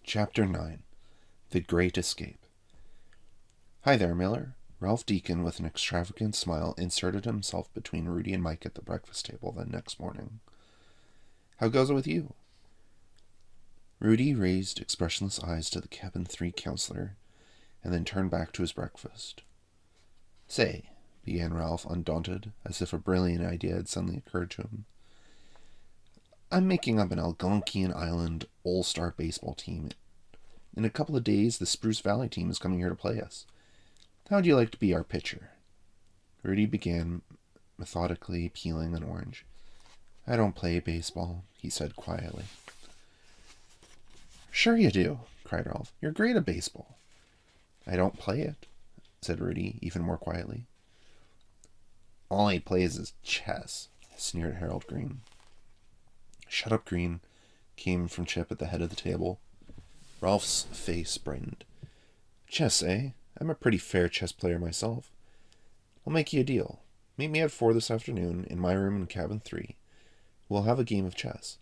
Chapter 9. The Great Escape. Hi there, Miller. Ralph Deacon, with an extravagant smile, inserted himself between Rudy and Mike at the breakfast table the next morning. How goes it with you? Rudy raised expressionless eyes to the Cabin 3 counselor, and then turned back to his breakfast. Say, began Ralph, undaunted, as if a brilliant idea had suddenly occurred to him. I'm making up an Algonquian Island all-star baseball team. In a couple of days, the Spruce Valley team is coming here to play us. How'd you like to be our pitcher? Rudy began methodically peeling an orange. I don't play baseball, he said quietly. Sure you do, cried Ralph. You're great at baseball. I don't play it, said Rudy, even more quietly. All he plays is chess, sneered Harold Green. Shut up, Green, came from Chip at the head of the table. Ralph's face brightened. Chess, eh? I'm a pretty fair chess player myself. I'll make you a deal. Meet me at 4 this afternoon in my room in Cabin 3. We'll have a game of chess.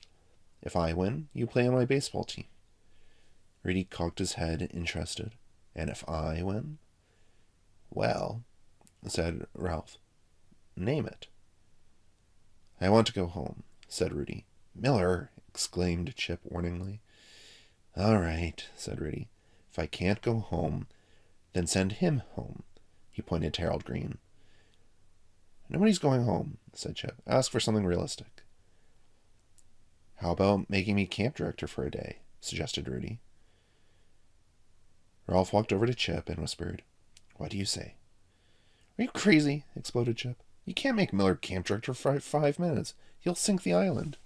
If I win, you play on my baseball team. Rudy cocked his head, interested. And if I win? Well, said Ralph. Name it. I want to go home, said Rudy. Miller, exclaimed Chip warningly. All right, said Rudy. If I can't go home, then send him home. He pointed to Harold Green. Nobody's going home, said Chip. Ask for something realistic. How about making me camp director for a day, suggested Rudy. Ralph walked over to Chip and whispered, What do you say? Are you crazy? Exploded Chip. You can't make Miller camp director for 5 minutes. He'll sink the island.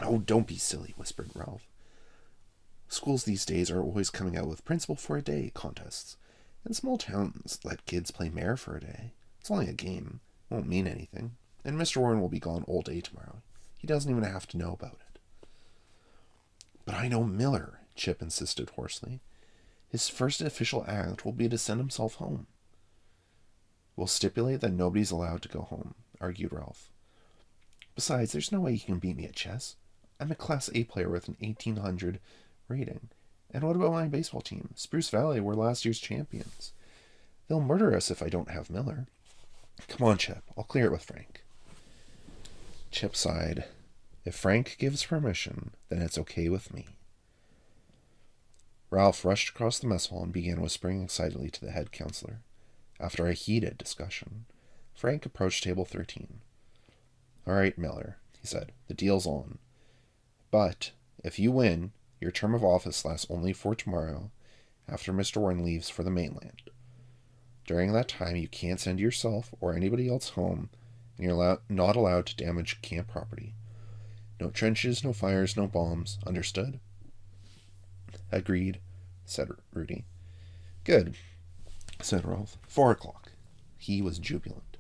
Oh, don't be silly, whispered Ralph. Schools these days are always coming out with principal for a day contests, and small towns let kids play mayor for a day. It's only a game. It won't mean anything. And Mr. Warren will be gone all day tomorrow. He doesn't even have to know about it. But I know Miller, Chip insisted hoarsely. His first official act will be to send himself home. We'll stipulate that nobody's allowed to go home, argued Ralph. Besides, there's no way he can beat me at chess. I'm a Class A player with an 1800 rating. And what about my baseball team? Spruce Valley were last year's champions. They'll murder us if I don't have Miller. Come on, Chip. I'll clear it with Frank. Chip sighed. If Frank gives permission, then it's okay with me. Ralph rushed across the mess hall and began whispering excitedly to the head counselor. After a heated discussion, Frank approached table 13. All right, Miller, he said. The deal's on. But if you win, your term of office lasts only for tomorrow, after Mr. Warren leaves for the mainland. During that time, you can't send yourself or anybody else home, and you're not allowed to damage camp property. No trenches, no fires, no bombs. Understood? Agreed, said Rudy. Good, said Ralph. 4 o'clock. He was jubilant.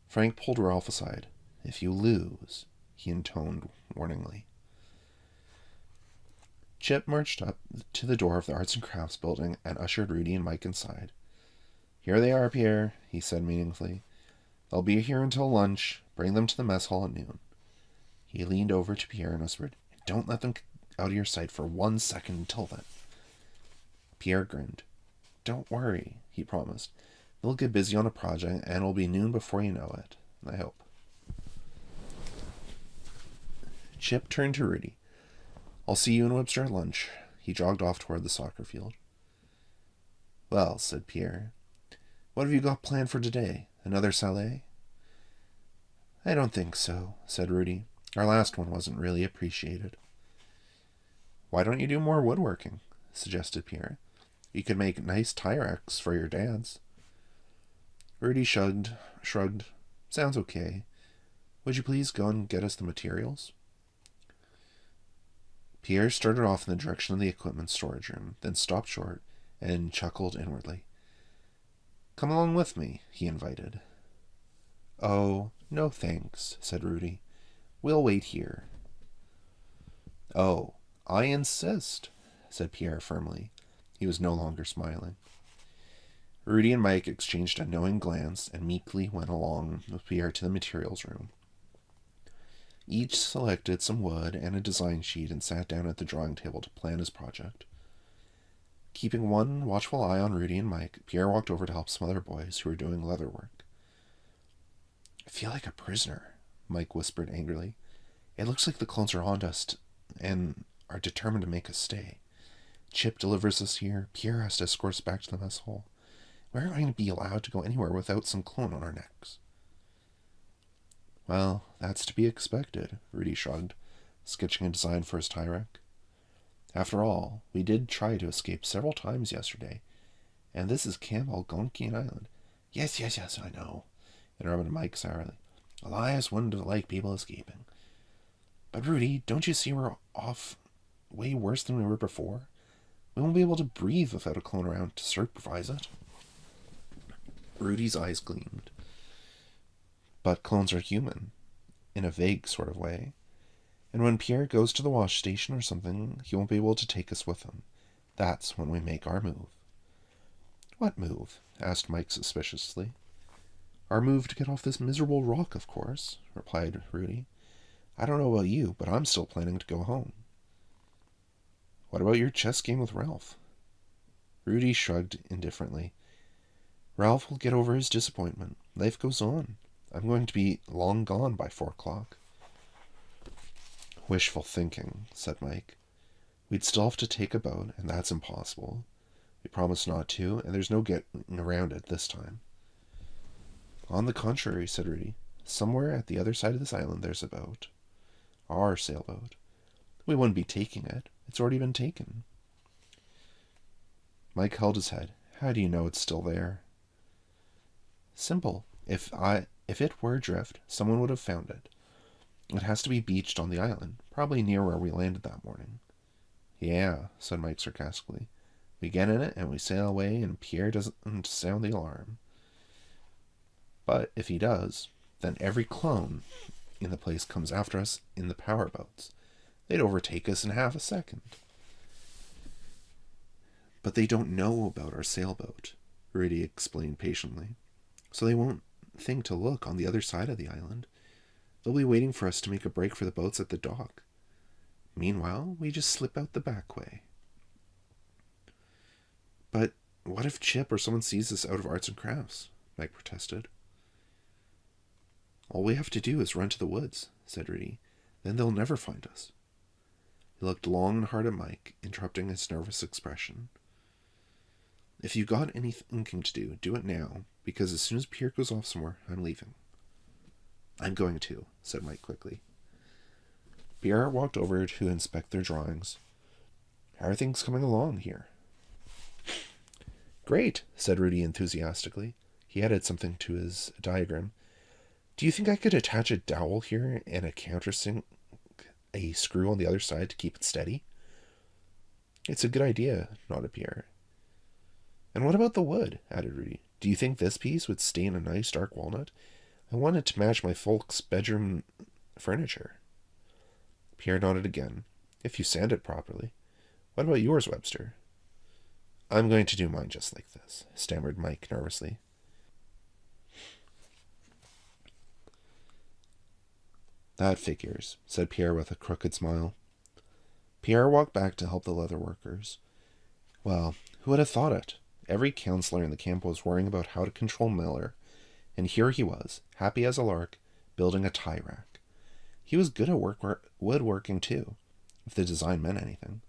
Frank pulled Ralph aside. If you lose, he intoned warningly. Chip marched up to the door of the Arts and Crafts building and ushered Rudy and Mike inside. Here they are, Pierre, he said meaningfully. They'll be here until lunch. Bring them to the mess hall at noon. He leaned over to Pierre and whispered, Don't let them out of your sight for 1 second until then. Pierre grinned. Don't worry, he promised. They'll get busy on a project, and it'll be noon before you know it. I hope. Chip turned to Rudy. I'll see you in Webster at lunch. He jogged off toward the soccer field. Well, said Pierre, what have you got planned for today? Another salé? I don't think so, said Rudy. Our last one wasn't really appreciated. Why don't you do more woodworking? Suggested Pierre. You could make nice tie racks for your dads. Rudy shrugged. Sounds okay. Would you please go and get us the materials? Pierre started off in the direction of the equipment storage room, then stopped short and chuckled inwardly. Come along with me, he invited. Oh, no thanks, said Rudy. We'll wait here. Oh, I insist, said Pierre firmly. He was no longer smiling. Rudy and Mike exchanged a knowing glance and meekly went along with Pierre to the materials room. Each selected some wood and a design sheet and sat down at the drawing table to plan his project. Keeping one watchful eye on Rudy and Mike, Pierre walked over to help some other boys who were doing leather work. "I feel like a prisoner," Mike whispered angrily. "It looks like the clones are on us and are determined to make us stay. Chip delivers us here. Pierre has to escort us back to the mess hall. We aren't going to be allowed to go anywhere without some clone on our necks." "Well, that's to be expected," Rudy shrugged, sketching a design for his tie rack. "After all, we did try to escape several times yesterday, and this is Camp Algonquian Island." Yes, I know," interrupted Mike sourly. "Elias wouldn't like people escaping. But Rudy, don't you see we're off way worse than we were before? We won't be able to breathe without a clone around to supervise it." Rudy's eyes gleamed. "But clones are human, in a vague sort of way. And when Pierre goes to the wash station or something, he won't be able to take us with him. That's when we make our move." "What move?" asked Mike suspiciously. "Our move to get off this miserable rock, of course," replied Rudy. "I don't know about you, but I'm still planning to go home." "What about your chess game with Ralph?" Rudy shrugged indifferently. "Ralph will get over his disappointment. Life goes on. I'm going to be long gone by 4 o'clock. "Wishful thinking," said Mike. "We'd still have to take a boat, and that's impossible. We promised not to, and there's no getting around it this time." "On the contrary," said Rudy. "Somewhere at the other side of this island there's a boat. Our sailboat. We wouldn't be taking it. It's already been taken." Mike held his head. "How do you know it's still there?" "Simple. If it were adrift, someone would have found it. It has to be beached on the island, probably near where we landed that morning." "Yeah," said Mike sarcastically. "We get in it and we sail away and Pierre doesn't sound the alarm. But if he does, then every clone in the place comes after us in the power boats. They'd overtake us in half a second." "But they don't know about our sailboat," Rudy explained patiently. "So they won't think to look on the other side of the island. They'll be waiting for us to make a break for the boats at the dock. Meanwhile, we just slip out the back way." "But what if Chip or someone sees us out of arts and crafts?" Mike protested. "All we have to do is run to the woods," said Rudy. "Then they'll never find us." He looked long and hard at Mike, interrupting his nervous expression. "If you've got any thinking to do, do it now, because as soon as Pierre goes off somewhere, I'm leaving." "I'm going to," said Mike quickly. Pierre walked over to inspect their drawings. "How are things coming along here?" "Great," said Rudy enthusiastically. He added something to his diagram. "Do you think I could attach a dowel here and a countersink, a screw on the other side to keep it steady?" "It's a good idea," nodded Pierre. "And what about the wood?" added Rudy. "Do you think this piece would stay in a nice dark walnut? I want it to match my folks' bedroom furniture." Pierre nodded again. "If you sand it properly. What about yours, Webster?" "I'm going to do mine just like this," stammered Mike nervously. "That figures," said Pierre with a crooked smile. Pierre walked back to help the leather workers. Well, who would have thought it? Every counselor in the camp was worrying about how to control Miller, and here he was, happy as a lark, building a tie rack. He was good at woodworking too, if the design meant anything.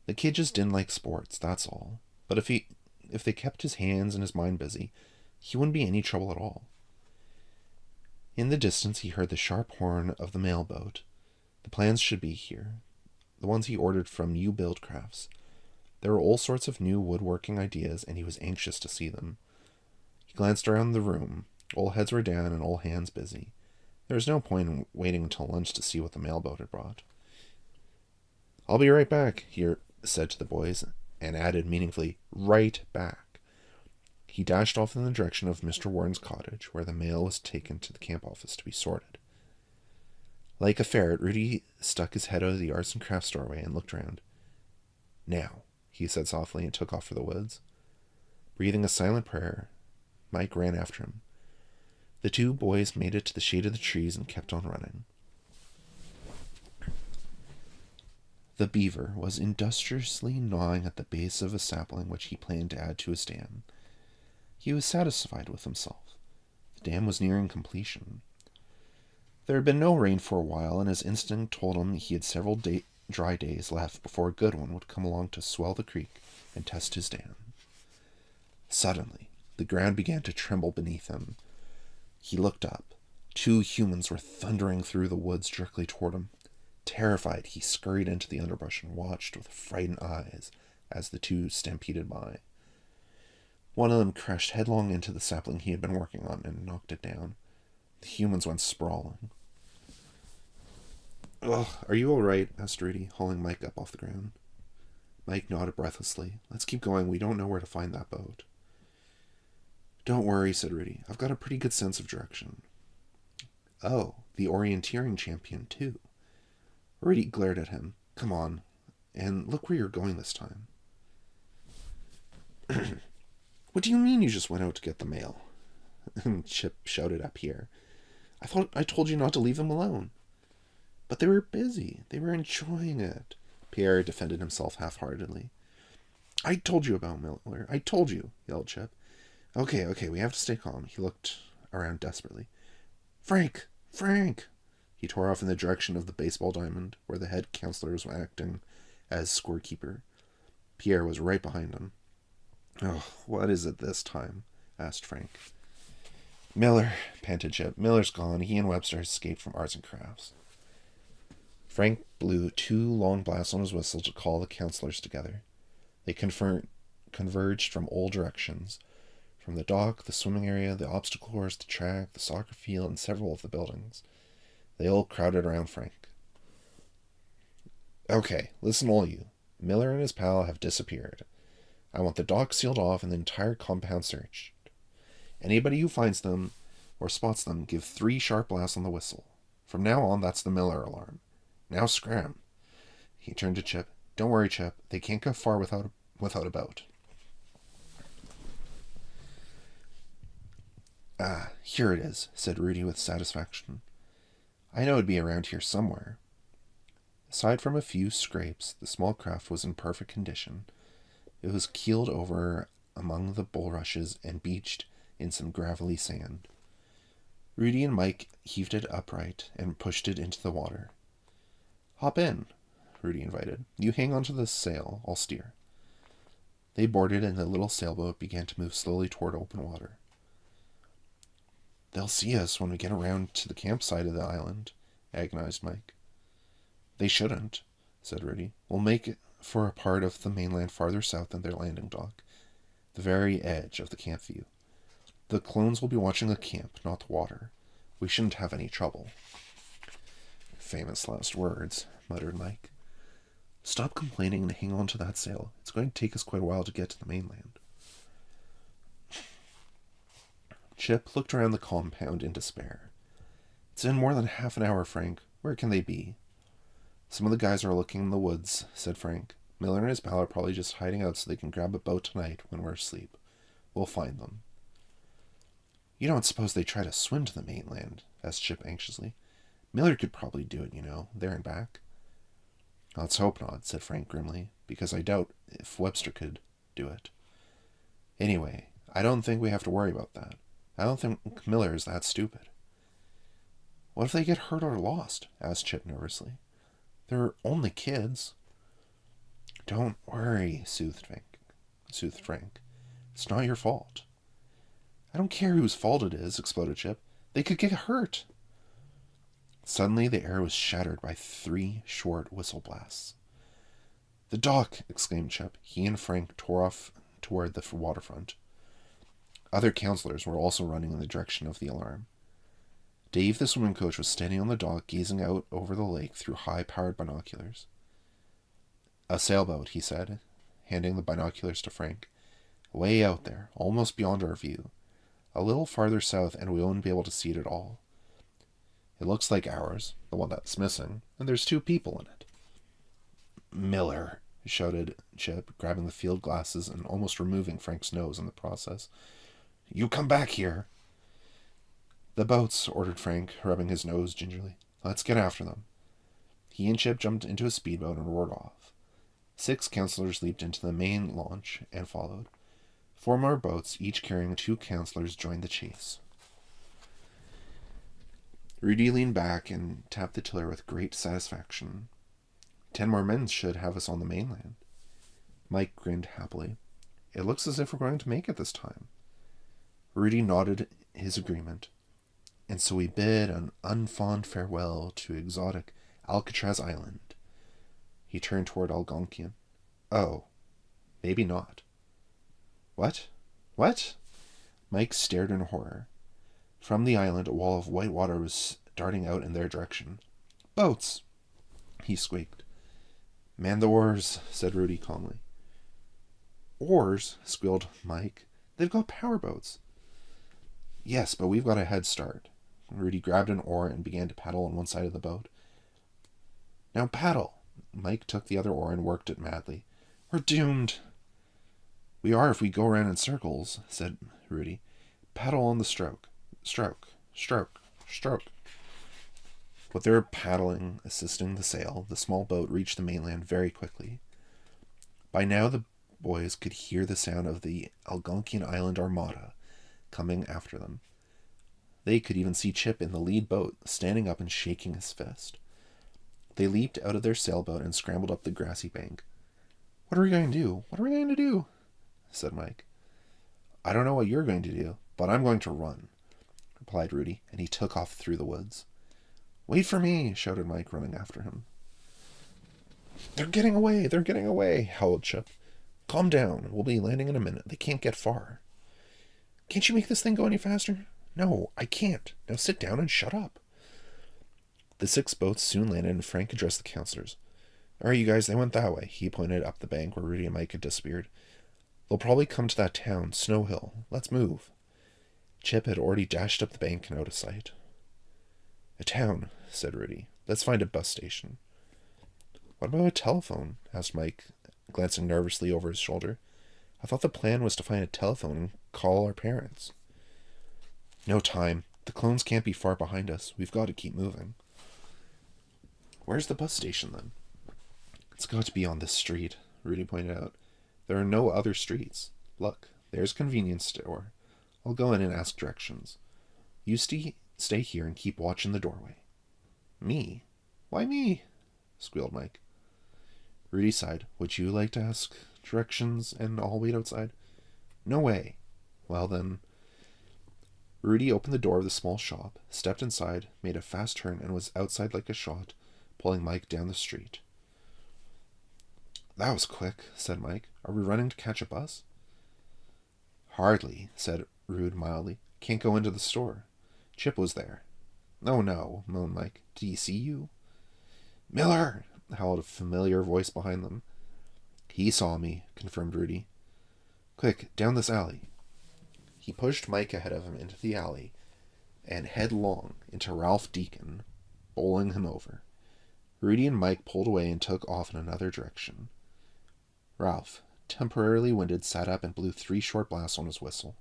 The kid just didn't like sports, that's all. But if they kept his hands and his mind busy, he wouldn't be any trouble at all. In the distance he heard the sharp horn of the mail boat. The plans should be here, the ones he ordered from U Build Crafts. There were all sorts of new woodworking ideas, and he was anxious to see them. He glanced around the room. All heads were down and all hands busy. There was no point in waiting until lunch to see what the mailboat had brought. "I'll be right back," he said to the boys, and added meaningfully, "right back." He dashed off in the direction of Mr. Warren's cottage, where the mail was taken to the camp office to be sorted. Like a ferret, Rudy stuck his head out of the arts and crafts doorway and looked around. "Now," he said softly, and took off for the woods. Breathing a silent prayer, Mike ran after him. The two boys made it to the shade of the trees and kept on running. The beaver was industriously gnawing at the base of a sapling which he planned to add to his dam. He was satisfied with himself. The dam was nearing completion. There had been no rain for a while, and his instinct told him he had several dry days left before a good one would come along to swell the creek and test his dam. Suddenly, the ground began to tremble beneath him. He looked up. 2 humans were thundering through the woods directly toward him. Terrified, he scurried into the underbrush and watched with frightened eyes as the 2 stampeded by. One of them crashed headlong into the sapling he had been working on and knocked it down. The humans went sprawling. "Ugh, are you all right?" asked Rudy, hauling Mike up off the ground. Mike nodded breathlessly. "Let's keep going. We don't know where to find that boat." "Don't worry," said Rudy. "I've got a pretty good sense of direction." "Oh, the orienteering champion, too." Rudy glared at him. "Come on, and look where you're going this time." "What do you mean you just went out to get the mail?" Chip shouted at Pierre. "I thought I told you not to leave them alone." "But they were busy. They were enjoying it." Pierre defended himself half-heartedly. "I told you about Miller. I told you," yelled Chip. Okay, we have to stay calm." He looked around desperately. Frank! He tore off in the direction of the baseball diamond, where the head counselor was acting as scorekeeper. Pierre was right behind him. "Oh, what is it this time?" asked Frank. "Miller," panted Chip. "Miller's gone. He and Webster escaped from arts and crafts." Frank blew 2 long blasts on his whistle to call the counselors together. They converged from all directions. From the dock, the swimming area, the obstacle course, the track, the soccer field, and several of the buildings. They all crowded around Frank. "Okay, listen all you. Miller and his pal have disappeared. I want the dock sealed off and the entire compound searched. Anybody who finds them or spots them, give 3 sharp blasts on the whistle. From now on, that's the Miller alarm. Now scram." He turned to Chip. "Don't worry, Chip. They can't go far without a boat." "Ah, here it is," said Rudy with satisfaction. "I know it'd be around here somewhere." Aside from a few scrapes, the small craft was in perfect condition. It was keeled over among the bulrushes and beached in some gravelly sand. Rudy and Mike heaved it upright and pushed it into the water. "Hop in," Rudy invited. "You hang onto the sail. I'll steer." They boarded, and the little sailboat began to move slowly toward open water. "They'll see us when we get around to the campsite of the island," agonized Mike. "They shouldn't," said Rudy. "We'll make it for a part of the mainland farther south than their landing dock, the very edge of the camp view. The clones will be watching the camp, not the water. We shouldn't have any trouble." "Famous last words," muttered Mike. "Stop complaining and hang on to that sail. It's going to take us quite a while to get to the mainland." Chip looked around the compound in despair. "It's been more than half an hour, Frank. Where can they be?" "Some of the guys are looking in the woods," said Frank. "Miller and his pal are probably just hiding out so they can grab a boat tonight when we're asleep. We'll find them." "You don't suppose they try to swim to the mainland?" asked Chip anxiously. "Miller could probably do it, there and back." "Let's hope not," said Frank grimly, "because I doubt if Webster could do it. Anyway, I don't think we have to worry about that. I don't think Miller is that stupid." "What if they get hurt or lost?" asked Chip nervously. "They're only kids." "Don't worry," soothed Frank. "It's not your fault." "I don't care whose fault it is," exploded Chip. "They could get hurt." Suddenly the air was shattered by 3 short whistle blasts. "The dock!" exclaimed Chip. He and Frank tore off toward the waterfront. Other counselors were also running in the direction of the alarm. Dave, the swimming coach, was standing on the dock, gazing out over the lake through high-powered binoculars. "A sailboat," he said, handing the binoculars to Frank. "Way out there, almost beyond our view. A little farther south, and we won't be able to see it at all. It looks like ours, the one that's missing, and there's 2 people in it." "Miller!" shouted Chip, grabbing the field glasses and almost removing Frank's nose in the process. "You come back here!" "The boats," ordered Frank, rubbing his nose gingerly. "Let's get after them." He and Chip jumped into a speedboat and roared off. 6 counselors leaped into the main launch and followed. 4 more boats, each carrying 2 counselors, joined the chase. Rudy leaned back and tapped the tiller with great satisfaction. 10 more men should have us on the mainland. Mike grinned happily. It looks as if we're going to make it this time. Rudy nodded his agreement. And so we bid an unfond farewell to exotic Alcatraz Island. He turned toward Algonquian. Oh, maybe not. What? What? Mike stared in horror. From the island, a wall of white water was darting out in their direction. Boats! He squeaked. Man the oars, said Rudy calmly. Oars? Squealed Mike. They've got power boats. Yes, but we've got a head start. Rudy grabbed an oar and began to paddle on one side of the boat. Now paddle! Mike took the other oar and worked it madly. We're doomed. We are if we go around in circles, said Rudy. Paddle on the stroke. Stroke. Stroke. Stroke. With their paddling assisting the sail, the small boat reached the mainland very quickly. By now the boys could hear the sound of the Algonquian Island Armada coming after them. They could even see Chip in the lead boat, standing up and shaking his fist. They leaped out of their sailboat and scrambled up the grassy bank. What are we going to do? What are we going to do? Said Mike. I don't know what you're going to do, but I'm going to run, replied Rudy, and he took off through the woods. Wait for me, shouted Mike, running after him. They're getting away, howled Chip. Calm down, we'll be landing in a minute. They can't get far. Can't you make this thing go any faster? No, I can't. Now sit down and shut up. The 6 boats soon landed, and Frank addressed the counselors. All right, you guys, they went that way. He pointed up the bank where Rudy and Mike had disappeared. They'll probably come to that town, Snow Hill. Let's move. Chip had already dashed up the bank and out of sight. A town, said Rudy. Let's find a bus station. What about a telephone? Asked Mike, glancing nervously over his shoulder. I thought the plan was to find a telephone and call our parents. No time. The clones can't be far behind us. We've got to keep moving. Where's the bus station, then? It's got to be on this street, Rudy pointed out. There are no other streets. Look, there's a convenience store. I'll go in and ask directions. You stay here and keep watch in the doorway. Me? Why me? Squealed Mike. Rudy sighed. Would you like to ask directions and I'll wait outside? No way. Well then... Rudy opened the door of the small shop, stepped inside, made a fast turn, and was outside like a shot, pulling Mike down the street. That was quick, said Mike. Are we running to catch a bus? Hardly, said Rude mildly. Can't go into the store. Chip was there. Oh no, moaned Mike. Did he see you? Miller! Howled a familiar voice behind them. He saw me, confirmed Rudy. Quick, down this alley. He pushed Mike ahead of him into the alley and headlong into Ralph Deacon, bowling him over. Rudy and Mike pulled away and took off in another direction. Ralph, temporarily winded, sat up and blew 3 short blasts on his whistle.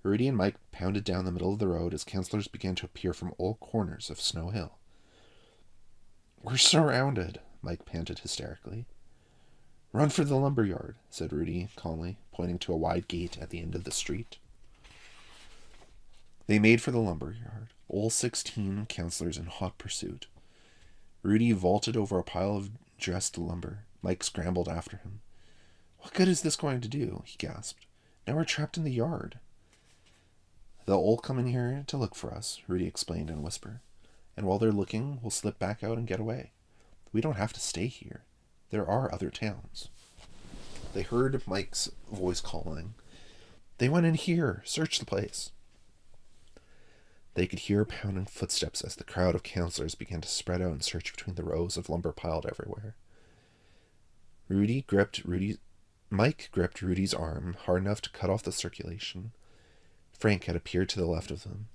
Rudy and Mike pounded down the middle of the road as counselors began to appear from all corners of Snow Hill. We're surrounded, Mike panted hysterically. Run for the lumber yard, said Rudy calmly, pointing to a wide gate at the end of the street. They made for the lumber yard, all 16 counselors in hot pursuit. Rudy vaulted over a pile of dressed lumber. Mike scrambled after him. What good is this going to do? He gasped. Now we're trapped in the yard. They'll all come in here to look for us, Rudy explained in a whisper. And while they're looking, we'll slip back out and get away. We don't have to stay here. There are other towns. They heard Mike's voice calling. They went in here. Search the place. They could hear pounding footsteps as the crowd of counselors began to spread out and search between the rows of lumber piled everywhere. Mike gripped Rudy's arm hard enough to cut off the circulation. Frank had appeared to the left of them.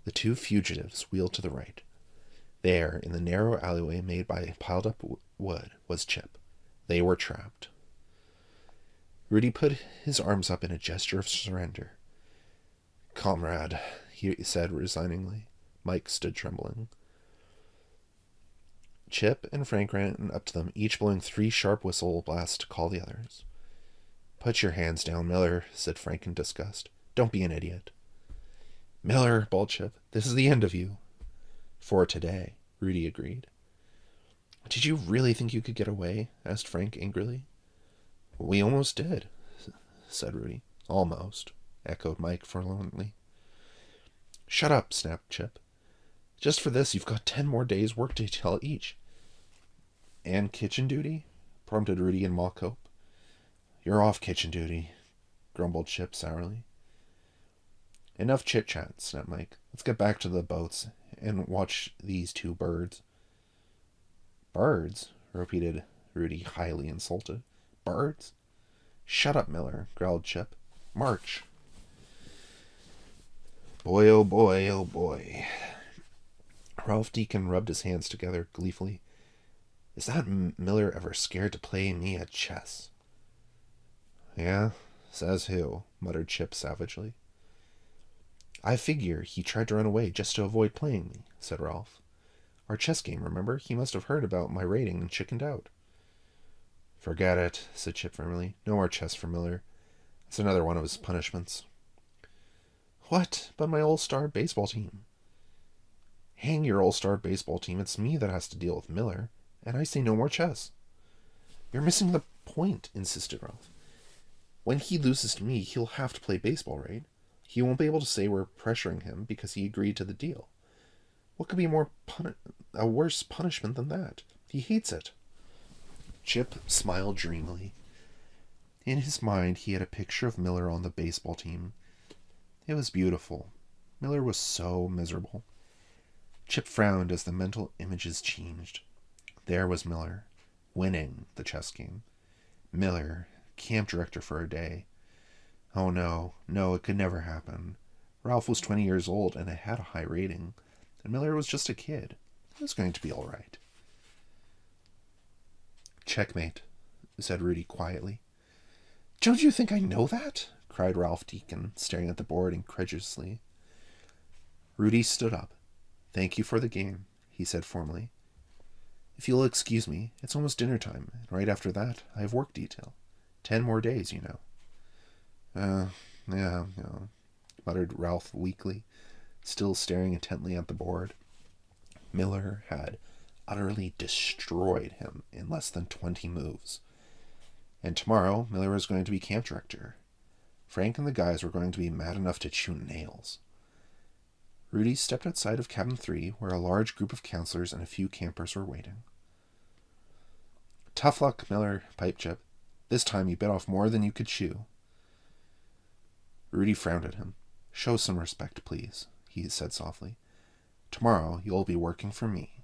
The 2 fugitives wheeled to the right. There, in the narrow alleyway made by piled-up wood, was Chip. They were trapped. Rudy put his arms up in a gesture of surrender. Comrade, he said resigningly. Mike stood trembling. Chip and Frank ran up to them, each blowing 3 sharp whistle blasts to call the others. "Put your hands down, Miller," said Frank in disgust. "Don't be an idiot." "Miller," bawled Chip, "this is the end of you." "For today," Rudy agreed. "Did you really think you could get away?" asked Frank angrily. "We almost did," said Rudy. "Almost," echoed Mike forlornly. "Shut up," snapped Chip. "Just for this, you've got 10 more days' work detail each." "And kitchen duty?" prompted Rudy in mock hope. "You're off kitchen duty," grumbled Chip sourly. "Enough chit-chat," snapped Mike. "Let's get back to the boats and watch these 2 birds." "Birds?" repeated Rudy, highly insulted. "Birds?" "Shut up, Miller," growled Chip. "March." Boy, oh boy, oh boy. Ralph Deacon rubbed his hands together gleefully. "Is that Miller ever scared to play me at chess?" "Yeah, says who," muttered Chip savagely. "I figure he tried to run away just to avoid playing me," said Ralph. "Our chess game, remember? He must have heard about my rating and chickened out." "Forget it," said Chip firmly. "No more chess for Miller. That's another one of his punishments." "What? But my all-star baseball team?" "Hang your all-star baseball team. It's me that has to deal with Miller, and I say no more chess." "You're missing the point," insisted Ralph. "When he loses to me, he'll have to play baseball, right? He won't be able to say we're pressuring him because he agreed to the deal. What could be a worse punishment than that? He hates it." Chip smiled dreamily. In his mind, he had a picture of Miller on the baseball team. It was beautiful. Miller was so miserable. Chip frowned as the mental images changed. There was Miller, winning the chess game. Miller, camp director for a day. Oh no, it could never happen. Ralph was 20 years old and had a high rating, and Miller was just a kid. It was going to be all right. "Checkmate," said Rudy quietly. "Don't you think I know that?" cried Ralph Deacon, staring at the board incredulously. Rudy stood up. "Thank you for the game," he said formally. "If you'll excuse me, it's almost dinner time, and right after that, I have work detail. 10 more days, you know." Yeah, muttered Ralph weakly, still staring intently at the board. Miller had utterly destroyed him in less than 20 moves. And tomorrow, Miller was going to be camp director. Frank and the guys were going to be mad enough to chew nails. Rudy stepped outside of Cabin 3, where a large group of counselors and a few campers were waiting. "Tough luck, Miller," piped Chip. "This time you bit off more than you could chew." Rudy frowned at him. "Show some respect, please," he said softly. "Tomorrow you'll be working for me."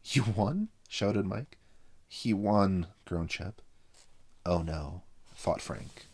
"You won?" shouted Mike. "He won," groaned Chip. "Oh no," thought Frank.